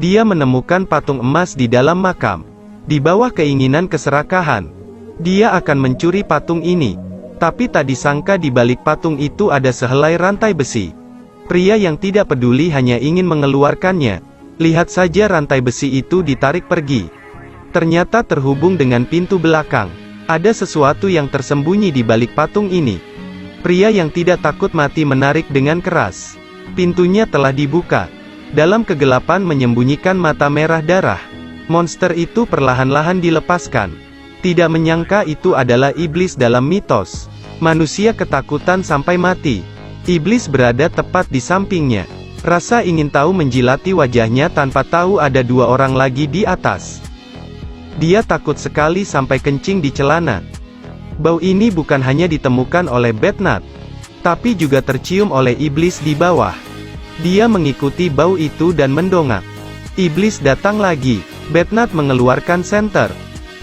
Dia menemukan patung emas di dalam makam. Di bawah keinginan keserakahan, dia akan mencuri patung ini. Tapi tak disangka di balik patung itu ada sehelai rantai besi. Pria yang tidak peduli hanya ingin mengeluarkannya. Lihat saja rantai besi itu ditarik pergi. Ternyata terhubung dengan pintu belakang. Ada sesuatu yang tersembunyi di balik patung ini. Pria yang tidak takut mati menarik dengan keras. Pintunya telah dibuka. Dalam kegelapan menyembunyikan mata merah darah. Monster itu perlahan-lahan dilepaskan. Tidak menyangka itu adalah iblis dalam mitos. Manusia ketakutan sampai mati. Iblis berada tepat di sampingnya. Rasa ingin tahu menjilati wajahnya tanpa tahu ada dua orang lagi di atas. Dia takut sekali sampai kencing di celana. Bau ini bukan hanya ditemukan oleh Batnat, tapi juga tercium oleh iblis di bawah. Dia mengikuti bau itu dan mendongak. Iblis datang lagi. Batnat mengeluarkan senter.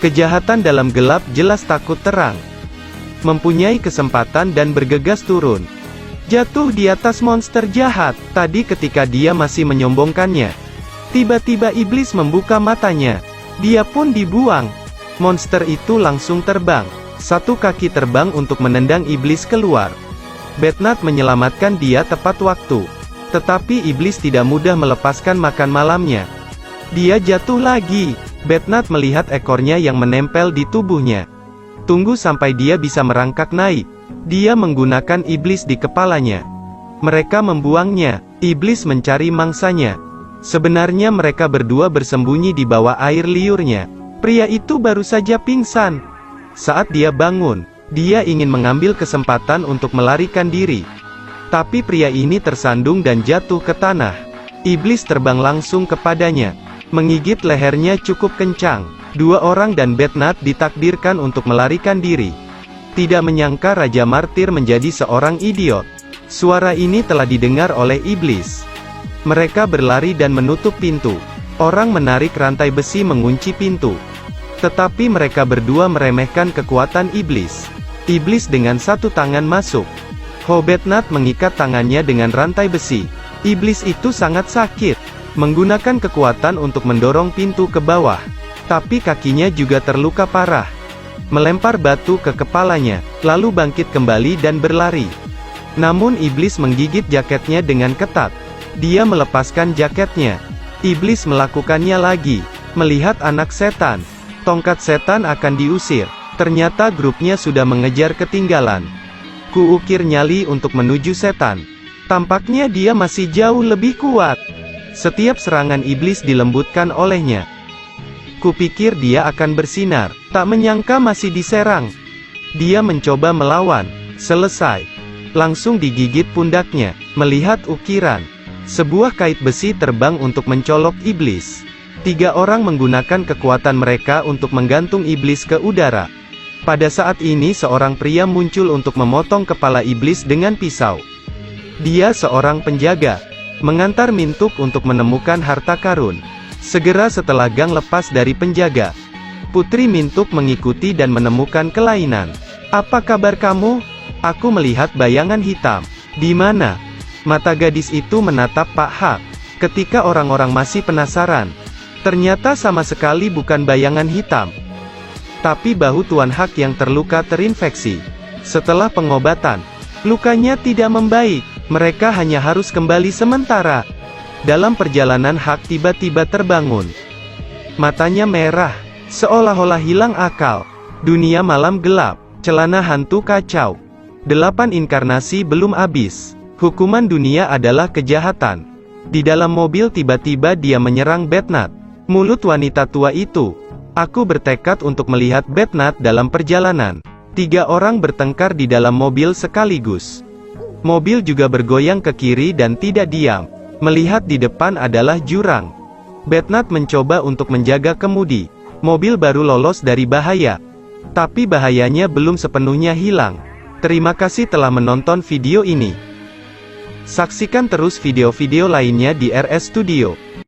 Kejahatan dalam gelap jelas takut terang. Mempunyai kesempatan dan bergegas turun. Jatuh di atas monster jahat, tadi ketika dia masih menyombongkannya. Tiba-tiba iblis membuka matanya. Dia pun dibuang. Monster itu langsung terbang. Satu kaki terbang untuk menendang iblis keluar. Batnat menyelamatkan dia tepat waktu. Tetapi iblis tidak mudah melepaskan makan malamnya. Dia jatuh lagi. Batnat melihat ekornya yang menempel di tubuhnya. Tunggu sampai dia bisa merangkak naik. Dia menggunakan iblis di kepalanya. Mereka membuangnya. Iblis mencari mangsanya. Sebenarnya mereka berdua bersembunyi di bawah air liurnya. Pria itu baru saja pingsan. Saat dia bangun, dia ingin mengambil kesempatan untuk melarikan diri. Tapi pria ini tersandung dan jatuh ke tanah. Iblis terbang langsung kepadanya. Menggigit lehernya cukup kencang. Dua orang dan Batnat ditakdirkan untuk melarikan diri. Tidak menyangka Raja Martir menjadi seorang idiot. Suara ini telah didengar oleh iblis. Mereka berlari dan menutup pintu. Orang menarik rantai besi mengunci pintu. Tetapi mereka berdua meremehkan kekuatan iblis. Iblis dengan satu tangan masuk. Batnat mengikat tangannya dengan rantai besi. Iblis itu sangat sakit. Menggunakan kekuatan untuk mendorong pintu ke bawah. Tapi kakinya juga terluka parah. Melempar batu ke kepalanya, lalu bangkit kembali dan berlari. Namun iblis menggigit jaketnya dengan ketat. Dia melepaskan jaketnya. Iblis melakukannya lagi. Melihat anak setan. Tongkat setan akan diusir. Ternyata grupnya sudah mengejar ketinggalan. Kuukir nyali untuk menuju setan. Tampaknya dia masih jauh lebih kuat. Setiap serangan iblis dilembutkan olehnya. Kupikir dia akan bersinar. Tak menyangka masih diserang. Dia mencoba melawan. Selesai. Langsung digigit pundaknya. Melihat ukiran. Sebuah kait besi terbang untuk mencolok iblis. Tiga orang menggunakan kekuatan mereka untuk menggantung iblis ke udara. Pada saat ini seorang pria muncul untuk memotong kepala iblis dengan pisau. Dia seorang penjaga. Mengantar Mintuk untuk menemukan harta karun. Segera setelah gang lepas dari penjaga, Putri Mintuk mengikuti dan menemukan kelainan. Apa kabar kamu? Aku melihat bayangan hitam. Di mana? Mata gadis itu menatap Pak Hak. Ketika orang-orang masih penasaran, ternyata sama sekali bukan bayangan hitam. Tapi bahu Tuan Hak yang terluka terinfeksi. Setelah pengobatan, lukanya tidak membaik. Mereka hanya harus kembali sementara. Dalam perjalanan Hak tiba-tiba terbangun. Matanya merah, seolah-olah hilang akal. Dunia malam gelap, celana hantu kacau. 8 inkarnasi belum habis. Hukuman dunia adalah kejahatan. Di dalam mobil tiba-tiba dia menyerang Batnat. Mulut wanita tua itu. Aku bertekad untuk melihat Batnat dalam perjalanan. 3 orang bertengkar di dalam mobil sekaligus. Mobil juga bergoyang ke kiri dan tidak diam. Melihat di depan adalah jurang. Batnat mencoba untuk menjaga kemudi. Mobil baru lolos dari bahaya. Tapi bahayanya belum sepenuhnya hilang. Terima kasih telah menonton video ini. Saksikan terus video-video lainnya di RS Studio.